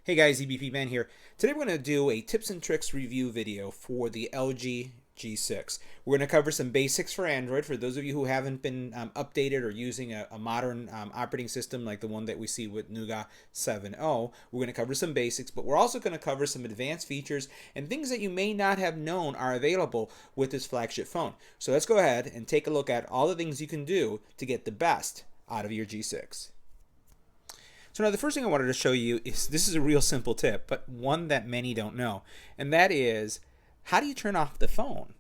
Hey guys, EBPMAN here. Today we're going to do a tips and tricks review video for the LG G6. We're going to cover some basics for Android for those of you who haven't been updated or using a modern operating system like the one that we see with Nougat 7.0. We're going to cover some basics, but we're also going to cover some advanced features and things that you may not have known are available with this flagship phone. So let's go ahead and take a look at all the things you can do to get the best out of your G6. So now the first thing I wanted to show you is, this is a real simple tip, but one that many don't know, and that is, how do you turn off the phone?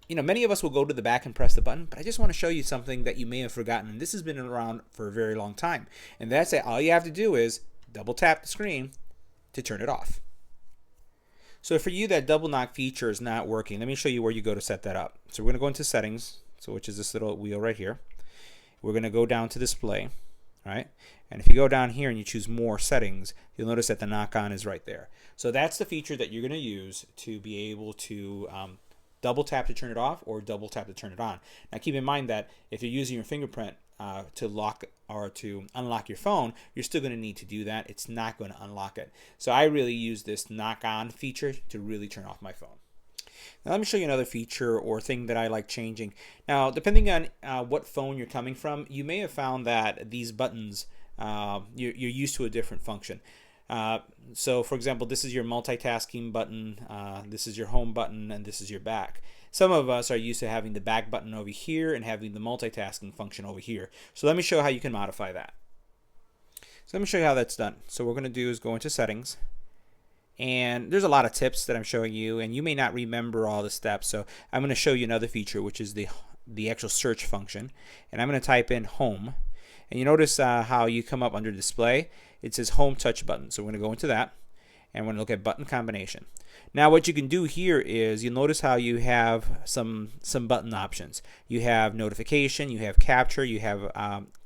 Many of us will go to the back and press the button, but I just want to show you something that you may have forgotten, and this has been around for a very long time, and that's that all you have to do is double tap the screen to turn it off. So for you, that double knock feature is not working. Let me show you where you go to set that up. So we're going to go into settings, which is this little wheel right here. We're going to go down to display. Right? And if you go down here and you choose more settings, you'll notice that the knock on is right there. So that's the feature that you're going to use to be able to double tap to turn it off or double tap to turn it on. Now keep in mind that if you're using your fingerprint to lock or to unlock your phone, you're still going to need to do that. It's not going to unlock it. So I really use this knock on feature to really turn off my phone. Now let me show you another feature or thing that I like changing. Now depending on what phone you're coming from, you may have found that these buttons, you're used to a different function. So for example, this is your multitasking button, this is your home button, and this is your back. Some of us are used to having the back button over here and having the multitasking function over here. So let me show how you can modify that. So let me show you how that's done. So what we're going to do is go into settings. And there's a lot of tips that I'm showing you, and you may not remember all the steps. So I'm going to show you another feature, which is the actual search function. And I'm going to type in home. And you notice how you come up under display. It says home touch button. So we're going to go into that. And we're going to look at button combination. Now what you can do here is you'll notice how you have some button options. You have notification, you have capture, you have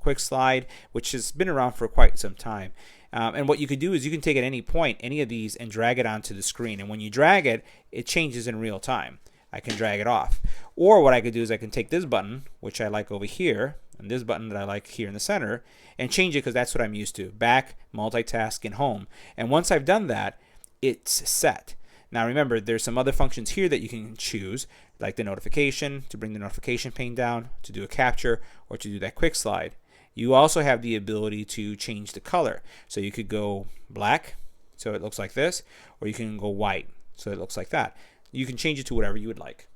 QuickSlide, which has been around for quite some time. And what you could do is you can take at any point any of these and drag it onto the screen. And when you drag it, it changes in real time. I can drag it off. Or what I could do is I can take this button, which I like over here, and this button that I like here in the center, and change it because that's what I'm used to. Back, multitask, and home. And once I've done that, it's set. Now remember, there's some other functions here that you can choose, like the notification, to bring the notification pane down, to do a capture, or to do that quick slide. You also have the ability to change the color. So you could go black, so it looks like this, or you can go white, so it looks like that. You can change it to whatever you would like.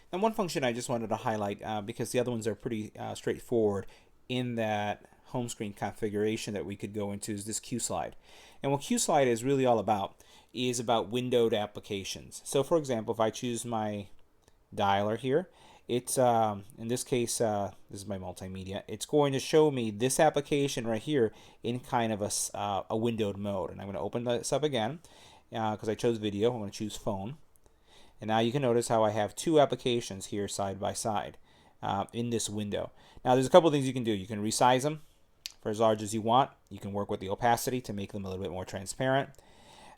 And one function I just wanted to highlight, because the other ones are pretty straightforward in that home screen configuration that we could go into, is this QSlide. And what QSlide is really all about is about windowed applications. So for example, if I choose my dialer here, it's in this case, this is my multimedia, it's going to show me this application right here in kind of a windowed mode. And I'm going to open this up again because I chose video. I'm going to choose phone. And now you can notice how I have two applications here side by side in this window. Now there's a couple things you can do. You can resize them for as large as you want. You can work with the opacity to make them a little bit more transparent.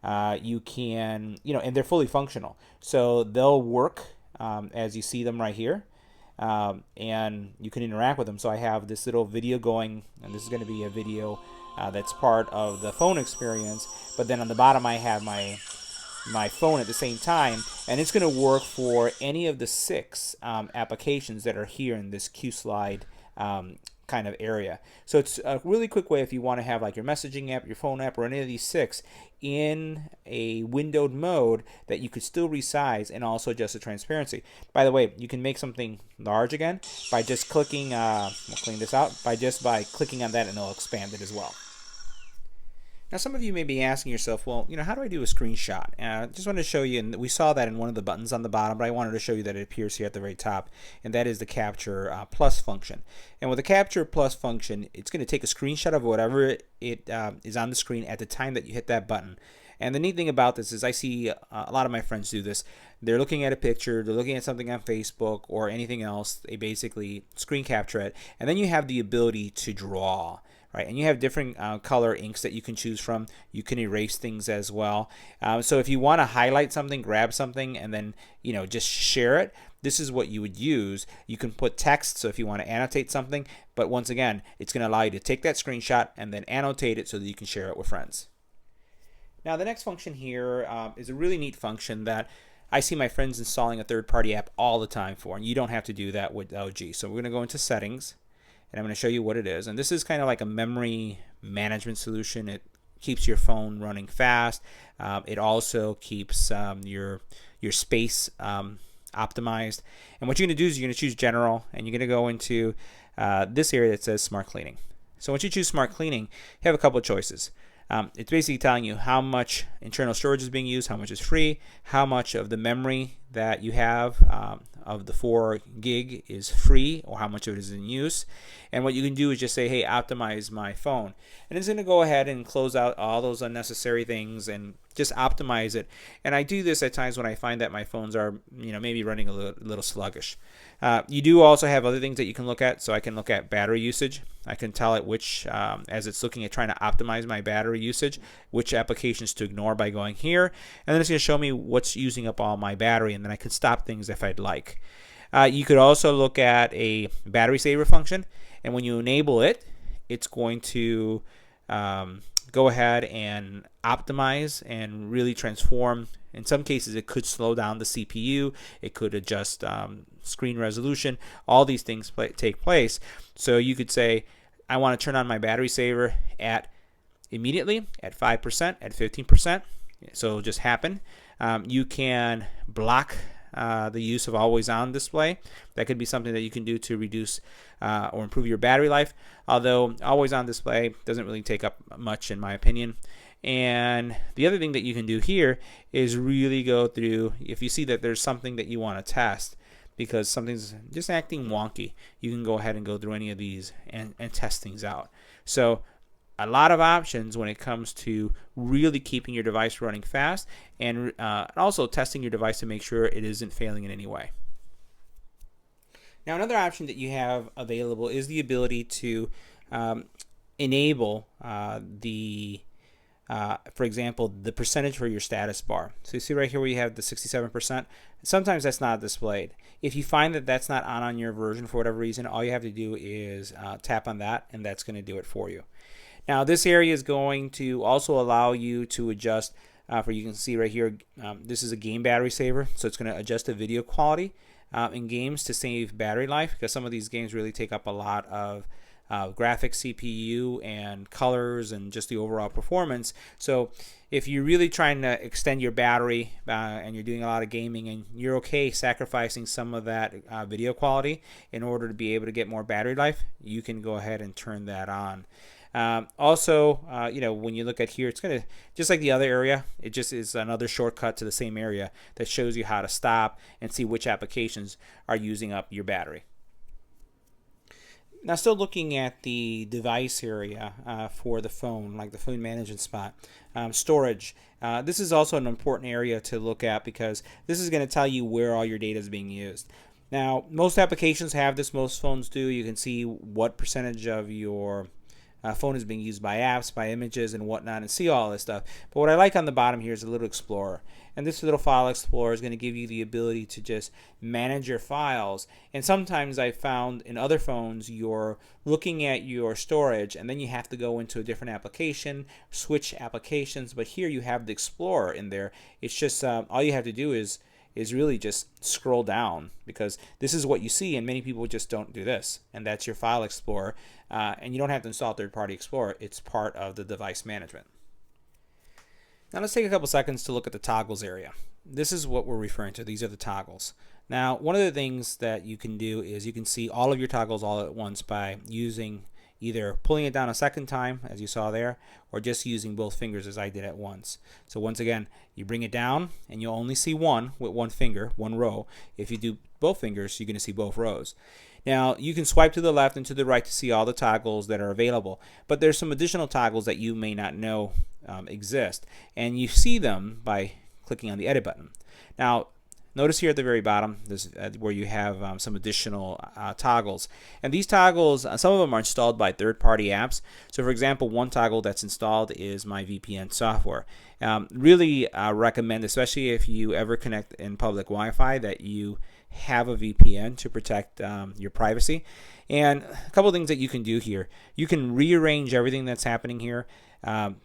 You can, and they're fully functional. So they'll work as you see them right here. And you can interact with them. So I have this little video going, and this is going to be a video that's part of the phone experience. But then on the bottom I have my phone at the same time, and it's going to work for any of the 6 applications that are here in this QSlide kind of area. So it's a really quick way if you want to have like your messaging app, your phone app, or any of these 6 in a windowed mode that you could still resize and also adjust the transparency. By the way, you can make something large again by just clicking, we'll clean this out, by clicking on that, and it'll expand it as well. Now some of you may be asking yourself, well, how do I do a screenshot? I just wanted to show you, and we saw that in one of the buttons on the bottom, but I wanted to show you that it appears here at the very top, and that is the Capture Plus function. And with the Capture Plus function, it's going to take a screenshot of whatever it is on the screen at the time that you hit that button. And the neat thing about this is I see a lot of my friends do this. They're looking at a picture, they're looking at something on Facebook or anything else, they basically screen capture it, and then you have the ability to draw. Right, and you have different color inks that you can choose from. You can erase things as well. So if you want to highlight something, grab something, and then just share it, this is what you would use. You can put text, so if you want to annotate something, but once again, it's going to allow you to take that screenshot and then annotate it so that you can share it with friends. Now the next function here is a really neat function that I see my friends installing a third-party app all the time for, and you don't have to do that with LG. So we're going to go into settings, and I'm going to show you what it is. And this is kind of like a memory management solution. It keeps your phone running fast. It also keeps your space optimized. And what you're going to do is you're going to choose general, and you're going to go into this area that says smart cleaning. So once you choose smart cleaning, you have a couple of choices. It's basically telling you how much internal storage is being used, how much is free, how much of the memory that you have of the 4 gig is free, or how much of it is in use. And what you can do is just say, hey, optimize my phone. And it's going to go ahead and close out all those unnecessary things and just optimize it. And I do this at times when I find that my phones are, maybe running a little sluggish. You do also have other things that you can look at. So I can look at battery usage. I can tell it which, as it's looking at trying to optimize my battery usage, which applications to ignore by going here. And then it's going to show me what's using up all my battery, and then I can stop things if I'd like. You could also look at a battery saver function, and when you enable it, it's going to go ahead and optimize and really transform. In some cases, it could slow down the CPU. It could adjust screen resolution. All these things take place. So you could say, I want to turn on my battery saver immediately at 5%, at 15%. So it'll just happen. You can block the use of always on display. That could be something that you can do to reduce or improve your battery life, although always on display doesn't really take up much in my opinion. And the other thing that you can do here is really go through, if you see that there's something that you want to test because something's just acting wonky, you can go ahead and go through any of these and test things out. So a lot of options when it comes to really keeping your device running fast, and also testing your device to make sure it isn't failing in any way. Now another option that you have available is the ability to enable for example, the percentage for your status bar. So you see right here where you have the 67%. Sometimes that's not displayed. If you find that that's not on your version for whatever reason, all you have to do is tap on that, and that's going to do it for you. Now this area is going to also allow you to adjust, you can see right here, this is a game battery saver, so it's going to adjust the video quality in games to save battery life, because some of these games really take up a lot of graphics, CPU, and colors, and just the overall performance. So if you're really trying to extend your battery and you're doing a lot of gaming, and you're okay sacrificing some of that video quality in order to be able to get more battery life, you can go ahead and turn that on. Also, when you look at here, it's going to, just like the other area, it just is another shortcut to the same area that shows you how to stop and see which applications are using up your battery. Now, still looking at the device area for the phone, like the phone management spot, storage. This is also an important area to look at, because this is going to tell you where all your data is being used. Now, most applications have this, most phones do. You can see what percentage of your phone is being used by apps, by images, and whatnot, and see all this stuff. But what I like on the bottom here is a little explorer. And this little file explorer is going to give you the ability to just manage your files. And sometimes I found in other phones, you're looking at your storage and then you have to go into a different application, switch applications. But here you have the explorer in there. It's just all you have to do is really just scroll down, because this is what you see, and many people just don't do this, and that's your file explorer. And you don't have to install third-party explorer. It's part of the device management. Now let's take a couple seconds to look at the toggles area. This is what we're referring to. These are the toggles. Now, one of the things that you can do is you can see all of your toggles all at once by using either pulling it down a second time, as you saw there, or just using both fingers as I did at once. So once again, you bring it down and you'll only see one with one finger, one row. If you do both fingers, you're going to see both rows. Now, you can swipe to the left and to the right to see all the toggles that are available, but there's some additional toggles that you may not know exist, and you see them by clicking on the edit button. Now, notice here at the very bottom, this where you have some additional toggles. And these toggles, some of them are installed by third-party apps. So for example, one toggle that's installed is my VPN software. Really recommend, especially if you ever connect in public Wi-Fi, that you have a VPN to protect your privacy. And a couple of things that you can do here. You can rearrange everything that's happening here.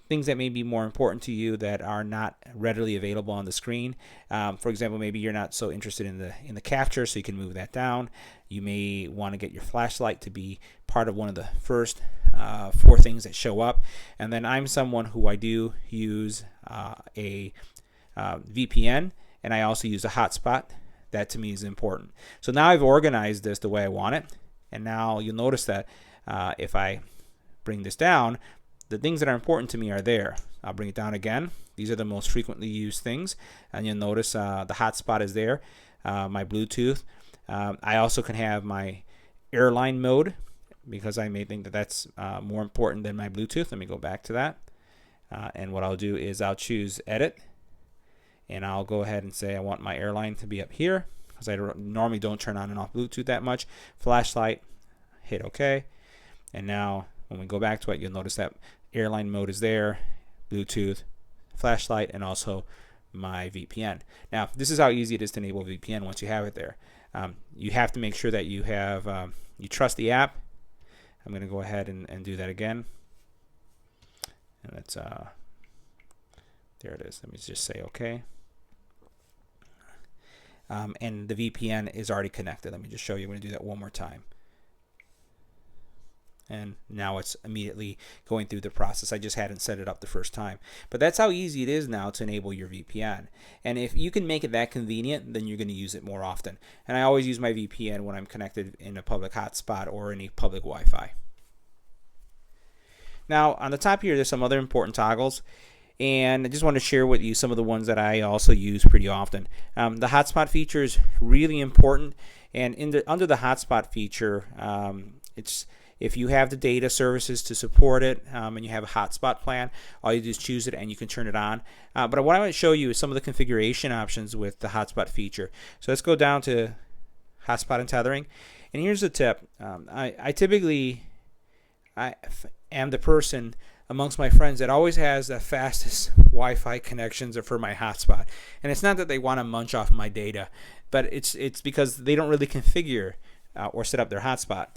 Things that may be more important to you that are not readily available on the screen. For example, maybe you're not so interested in the capture, so you can move that down. You may want to get your flashlight to be part of one of the first 4 things that show up. And then I'm someone who I do use a VPN, and I also use a hotspot. That to me is important. So now I've organized this the way I want it. And now you'll notice that if I bring this down, the things that are important to me are there. I'll bring it down again. These are the most frequently used things. And you'll notice the hotspot is there, my Bluetooth. I also can have my airline mode because I may think that that's more important than my Bluetooth. Let me go back to that. And what I'll do is I'll choose Edit. And I'll go ahead and say I want my airline to be up here because I normally don't turn on and off Bluetooth that much. Flashlight, hit OK. And now when we go back to it, you'll notice that airline mode is there, Bluetooth, flashlight, and also my VPN. Now, this is how easy it is to enable VPN once you have it there. You have to make sure that you have you trust the app. I'm going to go ahead and do that again. And that's there it is. Let me just say OK. And the VPN is already connected. Let me just show you. I'm going to do that one more time. And now it's immediately going through the process. I just hadn't set it up the first time. But that's how easy it is now to enable your VPN. And if you can make it that convenient, then you're going to use it more often. And I always use my VPN when I'm connected in a public hotspot or any public Wi-Fi. Now, on the top here, there's some other important toggles. And I just want to share with you some of the ones that I also use pretty often. The hotspot feature is really important. And under the hotspot feature, if you have the data services to support it and you have a hotspot plan, all you do is choose it and you can turn it on. But what I want to show you is some of the configuration options with the hotspot feature. So let's go down to hotspot and tethering. And here's the tip. I typically am the person amongst my friends that always has the fastest Wi-Fi connections for my hotspot. And it's not that they want to munch off my data, but it's because they don't really configure or set up their hotspot.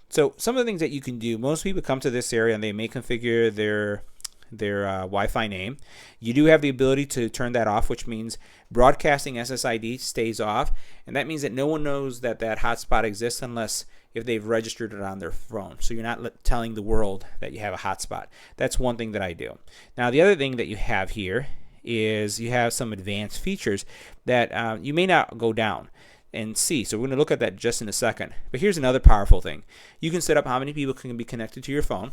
So some of the things that you can do, most people come to this area and they may configure their Wi-Fi name. You do have the ability to turn that off, which means broadcasting SSID stays off, and that means that no one knows that that hotspot exists unless if they've registered it on their phone. So you're not telling the world that you have a hotspot. That's one thing that I do. Now the other thing that you have here is you have some advanced features that you may not go down and see. So we're going to look at that just in a second. But here's another powerful thing. You can set up how many people can be connected to your phone.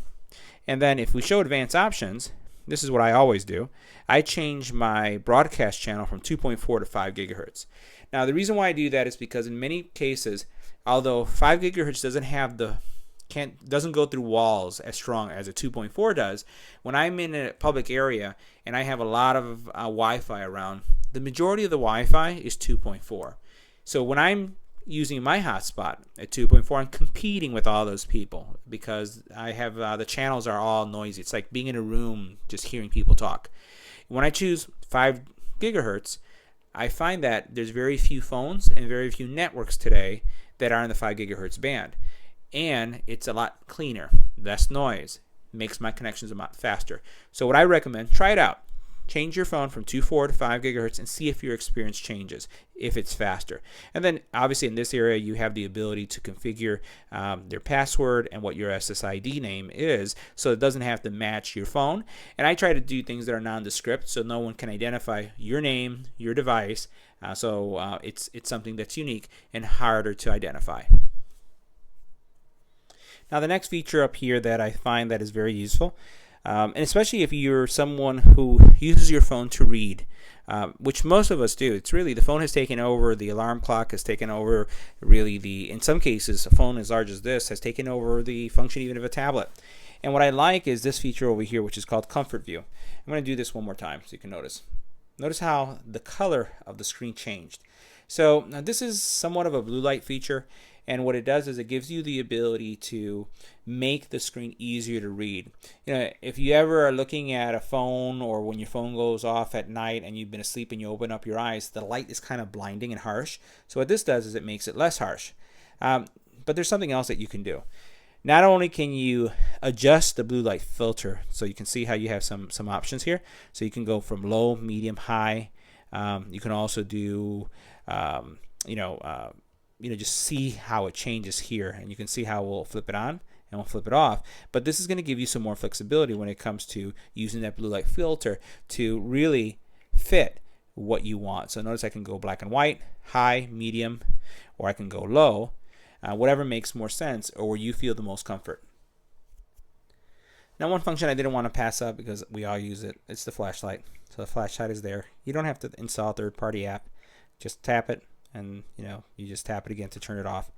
And then if we show advanced options, this is what I always do. I change my broadcast channel from 2.4 to 5 gigahertz. Now the reason why I do that is because in many cases, although 5 gigahertz doesn't go through walls as strong as a 2.4 does, when I'm in a public area and I have a lot of Wi-Fi around, the majority of the Wi-Fi is 2.4. So when I'm using my hotspot at 2.4, I'm competing with all those people because I have the channels are all noisy. It's like being in a room just hearing people talk. When I choose 5 gigahertz, I find that there's very few phones and very few networks today that are in the 5 gigahertz band. And it's a lot cleaner, less noise, makes my connections a lot faster. So what I recommend, try it out. Change your phone from 2.4 to 5 gigahertz and see if your experience changes, if it's faster. And then obviously in this area you have the ability to configure their password and what your SSID name is, so it doesn't have to match your phone. And I try to do things that are nondescript so no one can identify your name, your device, so it's something that's unique and harder to identify. Now the next feature up here that I find that is very useful, and especially if you're someone who uses your phone to read, which most of us do. It's really the phone has taken over, the alarm clock has taken over, really in some cases a phone as large as this has taken over the function even of a tablet. And what I like is this feature over here, which is called Comfort View. I'm going to do this one more time so you can notice. Notice how the color of the screen changed. So now this is somewhat of a blue light feature, And what it does is it gives you the ability to make the screen easier to read. If you ever are looking at a phone, or when your phone goes off at night and you've been asleep and you open up your eyes, the light is kind of blinding and harsh. So what this does is it makes it less harsh. But there's something else that you can do. Not only can you adjust the blue light filter, so you can see how you have some options here. So you can go from low, medium, high. You can also do, just see how it changes here, and you can see how we'll flip it on and we'll flip it off. But this is going to give you some more flexibility when it comes to using that blue light filter to really fit what you want. So notice I can go black and white, high, medium, or I can go low. Whatever makes more sense or where you feel the most comfort. Now, one function I didn't want to pass up because we all use it, it's the flashlight. So the flashlight is there. You don't have to install a third-party app. Just tap it, and you just tap it again to turn it off.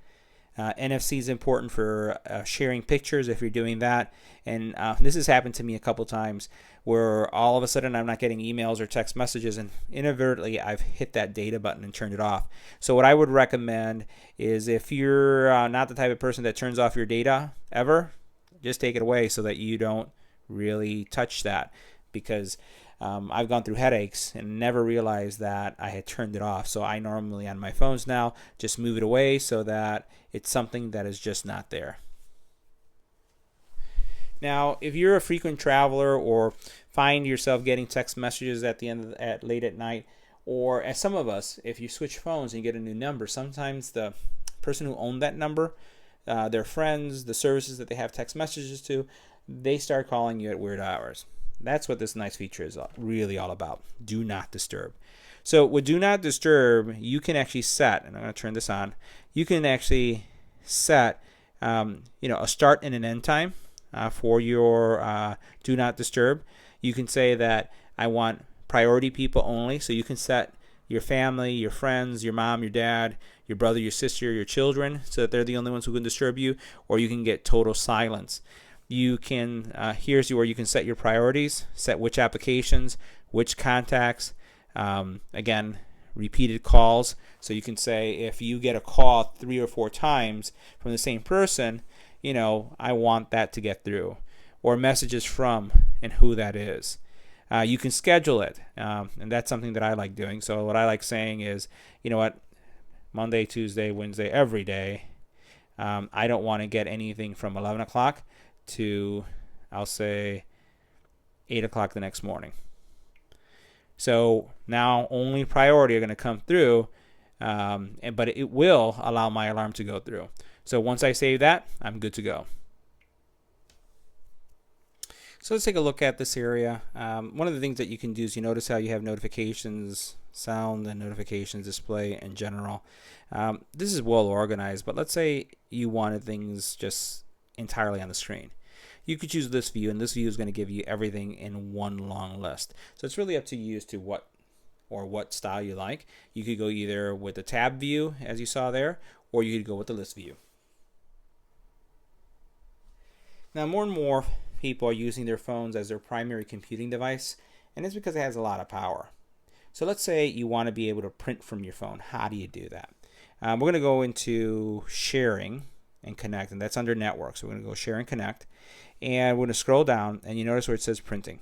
NFC is important for sharing pictures if you're doing that. And this has happened to me a couple times where all of a sudden I'm not getting emails or text messages, and inadvertently I've hit that data button and turned it off. So what I would recommend is, if you're not the type of person that turns off your data ever, just take it away so that you don't really touch that, because I've gone through headaches and never realized that I had turned it off. So I normally, on my phones now, just move it away so that it's something that is just not there. Now, if you're a frequent traveler or find yourself getting text messages at the end of late at night, or as some of us, if you switch phones and you get a new number, sometimes the person who owned that number, their friends, the services that they have text messages to, they start calling you at weird hours. That's what this nice feature is really all about. Do not disturb. So with do not disturb, you can actually set, and I'm going to turn this on, you can actually set a start and an end time for your do not disturb. You can say that I want priority people only, so you can set your family, your friends, your mom, your dad, your brother, your sister, your children, so that they're the only ones who can disturb you, or you can get total silence. You can, here's where you can set your priorities, set which applications, which contacts, again, repeated calls. So you can say if you get a call 3 or 4 times from the same person, I want that to get through, or messages from and who that is. You can schedule it, and that's something that I like doing. So what I like saying is, Monday, Tuesday, Wednesday, every day, I don't want to get anything from 11 o'clock to, I'll say, 8 o'clock the next morning. So now only priority are going to come through, but it will allow my alarm to go through. So once I save that, I'm good to go. So let's take a look at this area. One of the things that you can do is, you notice how you have notifications, sound, and notifications display in general. This is well organized, but let's say you wanted things just entirely on the screen. You could choose this view, and this view is going to give you everything in one long list. So it's really up to you as to what style you like. You could go either with the tab view, as you saw there, or you could go with the list view. Now, more and more people are using their phones as their primary computing device, and it's because it has a lot of power. So let's say you want to be able to print from your phone. How do you do that? We're going to go into sharing and connect, and that's under network. So we're going to go share and connect, and we're going to scroll down, and you notice where it says printing.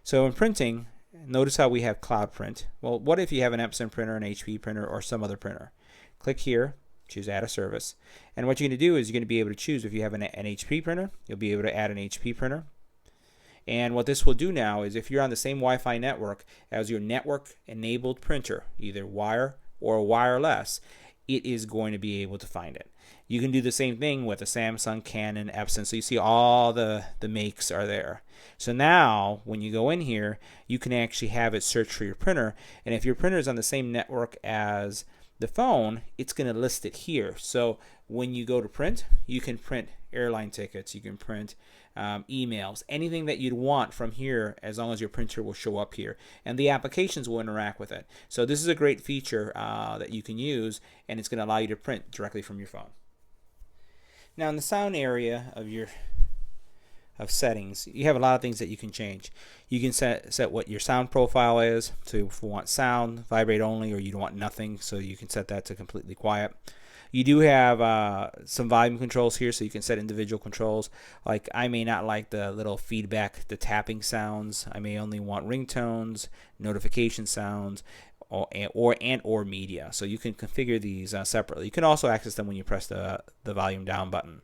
So in printing, notice how we have cloud print. Well, what if you have an Epson printer, an HP printer, or some other printer? Click here, choose add a service, and what you're going to do is you're going to be able to choose. If you have an HP printer, you'll be able to add an HP printer. And what this will do now is, if you're on the same Wi-Fi network as your network enabled printer, either wire or wireless, it is going to be able to find it. You can do the same thing with a Samsung, Canon, Epson. So you see all the makes are there. So now when you go in here, you can actually have it search for your printer. And if your printer is on the same network as the phone, it's going to list it here. So when you go to print, you can print airline tickets, you can print emails, anything that you'd want from here, as long as your printer will show up here, and the applications will interact with it. So this is a great feature that you can use, and it's going to allow you to print directly from your phone. Now in the sound area of settings, you have a lot of things that you can change. You can set what your sound profile is. So if you want sound, vibrate only, or you don't want nothing, so you can set that to completely quiet. You do have some volume controls here, so you can set individual controls. Like I may not like the little feedback, the tapping sounds. I may only want ringtones, notification sounds, or media. So you can configure these separately. You can also access them when you press the volume down button.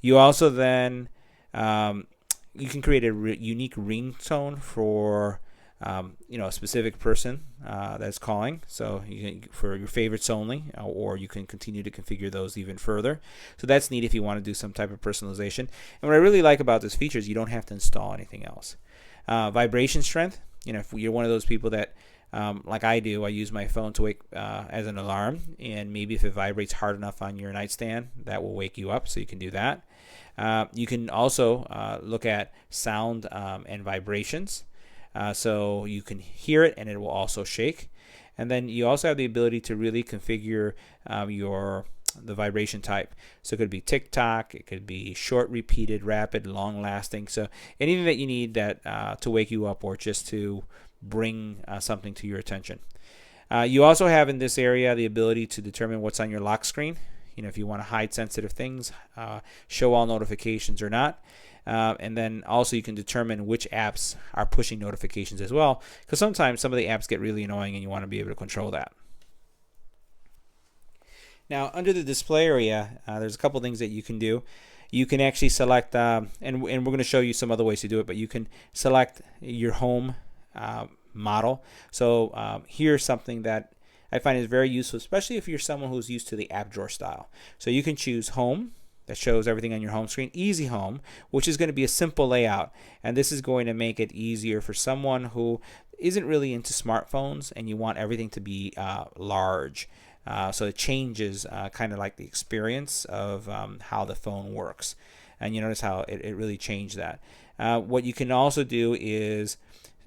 You also then you can create a unique ringtone for a specific person that's calling. So you can, for your favorites only, or you can continue to configure those even further. So that's neat if you want to do some type of personalization. And what I really like about this feature is you don't have to install anything else. Vibration strength. If you're one of those people that like I do, I use my phone to wake as an alarm, and maybe if it vibrates hard enough on your nightstand, that will wake you up, so you can do that. You can also look at sound and vibrations, so you can hear it and it will also shake. And then you also have the ability to really configure the vibration type. So it could be tick-tock, it could be short, repeated, rapid, long-lasting. So anything that you need that to wake you up or just to bring something to your attention. You also have in this area the ability to determine what's on your lock screen. If you want to hide sensitive things, show all notifications or not. And then also you can determine which apps are pushing notifications as well, because sometimes some of the apps get really annoying and you want to be able to control that. Now under the display area, there's a couple things that you can do. You can actually select, and we're going to show you some other ways to do it, but you can select your home model. So here's something that I find is very useful, especially if you're someone who's used to the app drawer style. So you can choose home, that shows everything on your home screen, easy home, which is going to be a simple layout, and this is going to make it easier for someone who isn't really into smartphones and you want everything to be large. So it changes kind of like the experience of how the phone works, and you notice how it really changed that. What you can also do is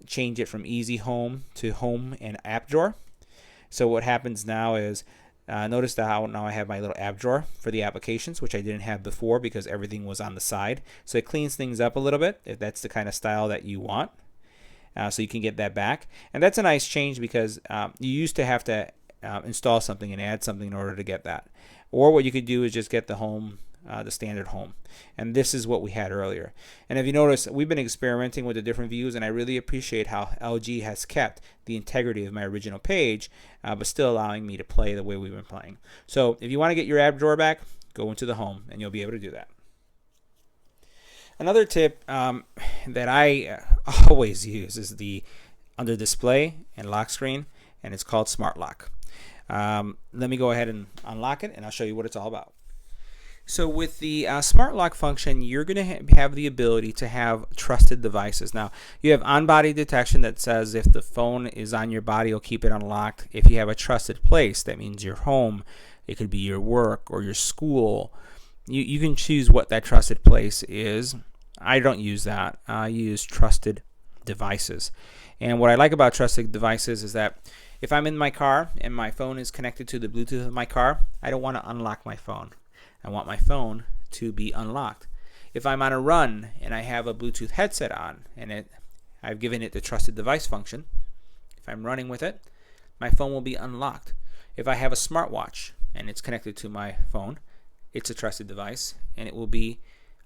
change it from easy home to home and app drawer. So what happens now is notice how now I have my little app drawer for the applications, which I didn't have before because everything was on the side. So it cleans things up a little bit if that's the kind of style that you want. So you can get that back, and that's a nice change because you used to have to install something and add something in order to get that. Or what you could do is just get the home, the standard home, and this is what we had earlier. And if you notice, we've been experimenting with the different views, and I really appreciate how LG has kept the integrity of my original page, but still allowing me to play the way we've been playing. So if you want to get your app drawer back, go into the home and you'll be able to do that. Another tip that I always use is the under display and lock screen, and it's called Smart Lock. Let me go ahead and unlock it and I'll show you what it's all about. So with the Smart Lock function, you're going to have the ability to have trusted devices. Now, you have on-body detection that says if the phone is on your body, it'll keep it unlocked. If you have a trusted place, that means your home, it could be your work or your school. You can choose what that trusted place is. I don't use that. I use trusted devices. And what I like about trusted devices is that if I'm in my car and my phone is connected to the Bluetooth of my car, I don't want to unlock my phone. I want my phone to be unlocked. If I'm on a run and I have a Bluetooth headset on and I've given it the trusted device function, if I'm running with it, my phone will be unlocked. If I have a smartwatch and it's connected to my phone, it's a trusted device and it will be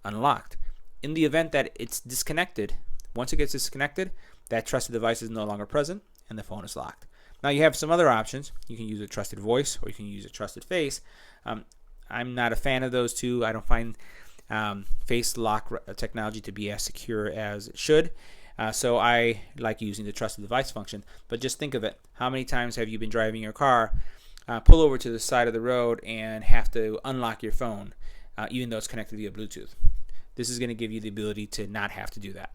unlocked. In the event that it's disconnected, once it gets disconnected, that trusted device is no longer present and the phone is locked. Now you have some other options. You can use a trusted voice or you can use a trusted face. I'm not a fan of those two. I don't find face lock technology to be as secure as it should. So I like using the trusted device function. But just think of it. How many times have you been driving your car, pull over to the side of the road and have to unlock your phone, even though it's connected via Bluetooth? This is going to give you the ability to not have to do that.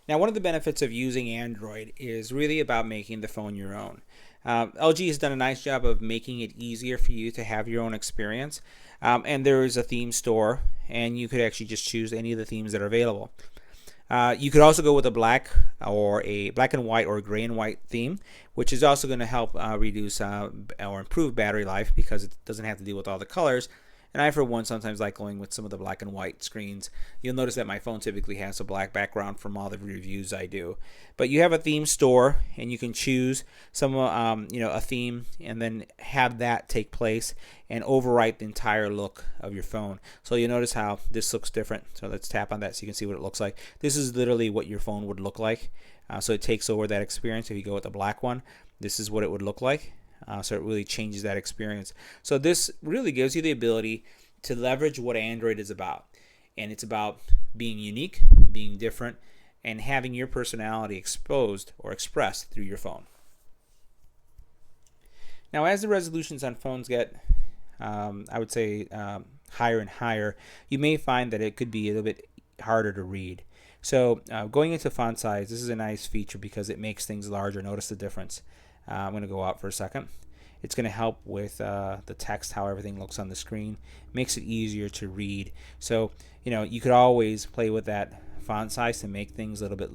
Now, one of the benefits of using Android is really about making the phone your own. LG has done a nice job of making it easier for you to have your own experience. And there is a theme store, and you could actually just choose any of the themes that are available. You could also go with a black and white or gray and white theme, which is also going to help reduce or improve battery life because it doesn't have to deal with all the colors. And I, for one, sometimes like going with some of the black and white screens. You'll notice that my phone typically has a black background from all the reviews I do. But you have a theme store, and you can choose a theme, and then have that take place and overwrite the entire look of your phone. So you'll notice how this looks different. So let's tap on that so you can see what it looks like. This is literally what your phone would look like. So it takes over that experience. If you go with the black one, this is what it would look like. So it really changes that experience. So this really gives you the ability to leverage what Android is about. And it's about being unique, being different, and having your personality exposed or expressed through your phone. Now, as the resolutions on phones get, I would say, higher and higher, you may find that it could be a little bit harder to read. So going into font size, this is a nice feature because it makes things larger. Notice the difference. I'm going to go out for a second. It's going to help with the text, how everything looks on the screen. Makes it easier to read. So you could always play with that font size to make things a little bit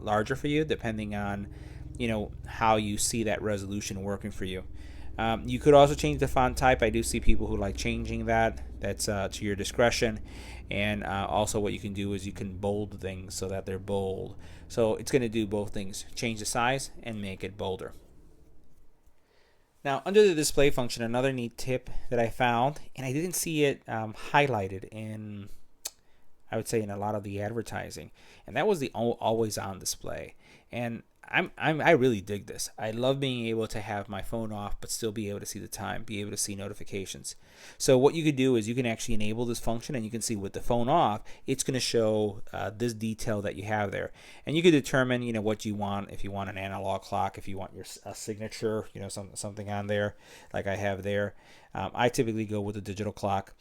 larger for you, depending on how you see that resolution working for you. You could also change the font type. I do see people who like changing that. That's to your discretion. And also what you can do is you can bold things so that they're bold. So it's going to do both things, change the size and make it bolder. Now, under the display function, another neat tip that I found, and I didn't see it highlighted in, I would say, in a lot of the advertising, and that was the always on display. And I really dig this. I love being able to have my phone off but still be able to see the time, be able to see notifications. So what you could do is you can actually enable this function, and you can see with the phone off, it's going to show this detail that you have there. And you can determine what you want. If you want an analog clock, if you want your signature, something on there like I have there. I typically go with a digital clock.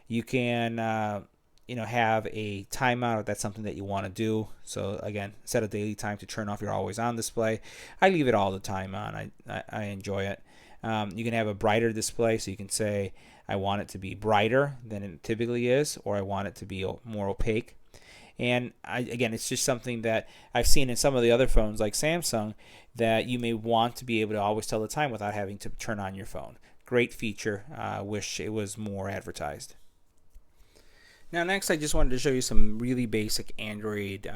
You can have a timeout if that's something that you want to do. So again, set a daily time to turn off your always on display. I leave it all the time on. I enjoy it. You can have a brighter display, so you can say I want it to be brighter than it typically is, or I want it to be more opaque. And again, it's just something that I've seen in some of the other phones like Samsung, that you may want to be able to always tell the time without having to turn on your phone. Great feature. Wish it was more advertised. Now next, I just wanted to show you some really basic Android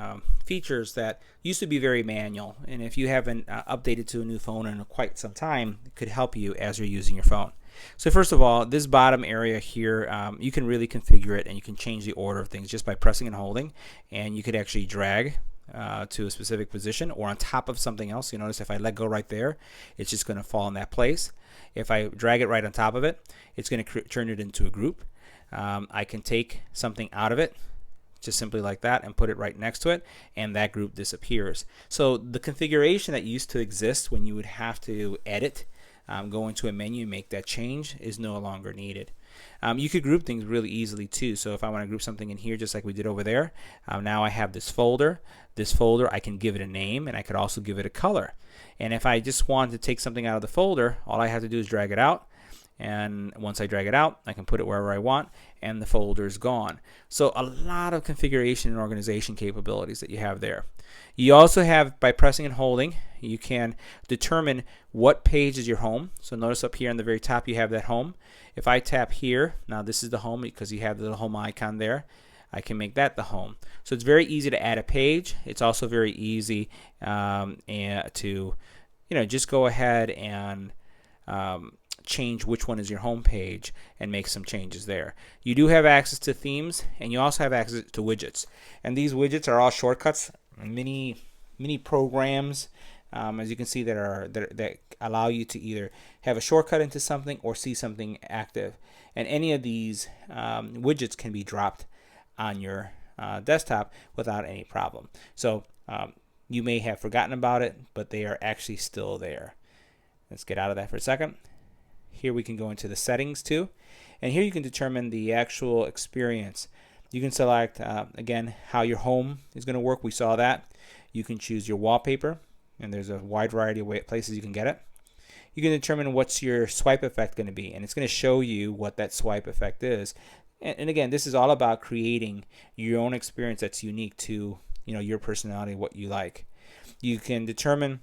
features that used to be very manual, and if you haven't updated to a new phone in quite some time, it could help you as you're using your phone. So first of all, this bottom area here, you can really configure it, and you can change the order of things just by pressing and holding, and you could actually drag to a specific position or on top of something else. You notice if I let go right there, it's just going to fall in that place. If I drag it right on top of it, it's going to turn it into a group. I can take something out of it just simply like that and put it right next to it, and that group disappears. So the configuration that used to exist when you would have to edit, go into a menu, make that change, is no longer needed. You could group things really easily too. So if I want to group something in here just like we did over there, now I have this folder. This folder, I can give it a name, and I could also give it a color. And if I just want to take something out of the folder, all I have to do is drag it out. And once I drag it out, I can put it wherever I want, and the folder is gone. So a lot of configuration and organization capabilities that you have there. You also have, by pressing and holding, you can determine what page is your home. So notice up here on the very top you have that home. If I tap here, now this is the home because you have the little home icon there. I can make that the home. So it's very easy to add a page. It's also very easy to just go ahead and change which one is your home page and make some changes there. You do have access to themes, and you also have access to widgets. And these widgets are all shortcuts, mini programs, as you can see, that allow you to either have a shortcut into something or see something active. And any of these widgets can be dropped on your desktop without any problem. So you may have forgotten about it, but they are actually still there. Let's get out of that for a second. Here we can go into the settings too, and here you can determine the actual experience. You can select again how your home is going to work. We saw that. You can choose your wallpaper, and there's a wide variety of places you can get it. You can determine what's your swipe effect going to be, and it's going to show you what that swipe effect is. And again, this is all about creating your own experience that's unique to your personality, what you like. You can determine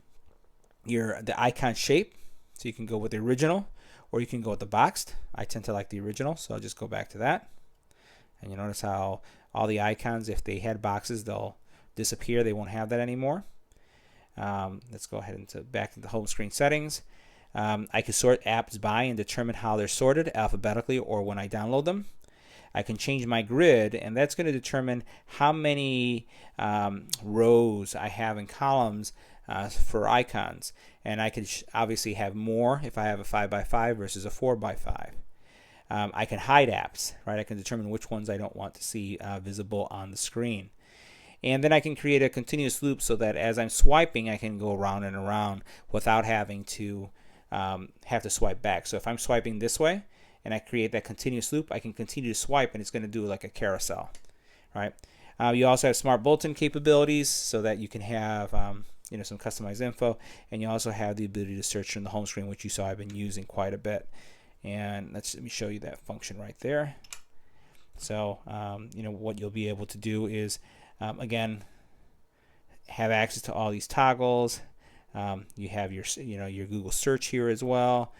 the icon shape, so you can go with the original, or you can go with the boxed. I tend to like the original, so I'll just go back to that. And you notice how all the icons, if they had boxes, they'll disappear. They won't have that anymore. Let's go ahead and back to the home screen settings. I can sort apps by and determine how they're sorted alphabetically or when I download them. I can change my grid, and that's going to determine how many rows I have in columns for icons. And I can obviously have more if I have a 5x5 versus a 4x5. I can hide apps, right? I can determine which ones I don't want to see visible on the screen. And then I can create a continuous loop so that as I'm swiping, I can go around and around without having to swipe back. So if I'm swiping this way and I create that continuous loop, I can continue to swipe and it's going to do like a carousel, right? You also have smart bulletin capabilities so that you can have some customized info, and you also have the ability to search from the home screen, which you saw I've been using quite a bit. And let me show you that function right there. So what you'll be able to do is again have access to all these toggles. You have your Google search here as well.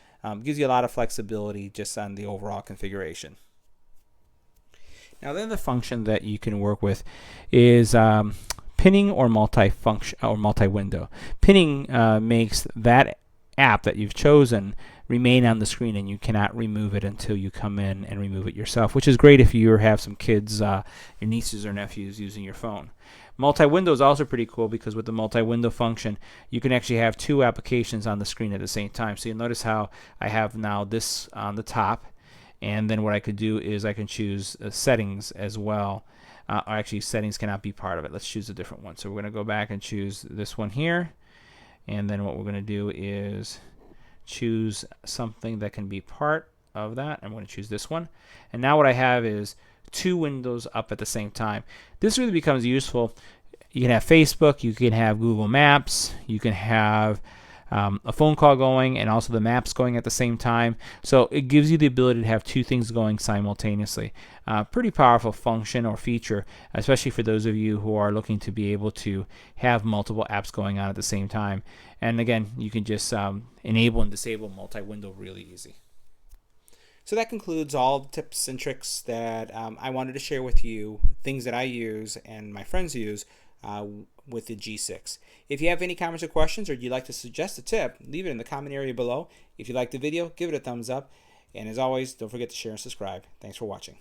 Gives you a lot of flexibility just on the overall configuration. Now then, the function that you can work with is pinning or multi-function or multi-window. Pinning makes that app that you've chosen remain on the screen, and you cannot remove it until you come in and remove it yourself, which is great if you have some kids, your nieces or nephews using your phone. Multi-window is also pretty cool because with the multi-window function, you can actually have two applications on the screen at the same time. So you'll notice how I have now this on the top, and then what I could do is I can choose settings as well. Or actually, settings cannot be part of it. Let's choose a different one. So we're going to go back and choose this one here, and then what we're going to do is choose something that can be part of that. I'm going to choose this one, and now what I have is two windows up at the same time. This really becomes useful. You can have Facebook, you can have Google Maps, you can have a phone call going and also the maps going at the same time. So it gives you the ability to have two things going simultaneously. Pretty powerful function or feature, especially for those of you who are looking to be able to have multiple apps going on at the same time. And again, you can just enable and disable multi-window really easy. So that concludes all the tips and tricks that I wanted to share with you, things that I use and my friends use with the G6. If you have any comments or questions, or you'd like to suggest a tip, leave it in the comment area below. If you liked the video, give it a thumbs up. And as always, don't forget to share and subscribe. Thanks for watching.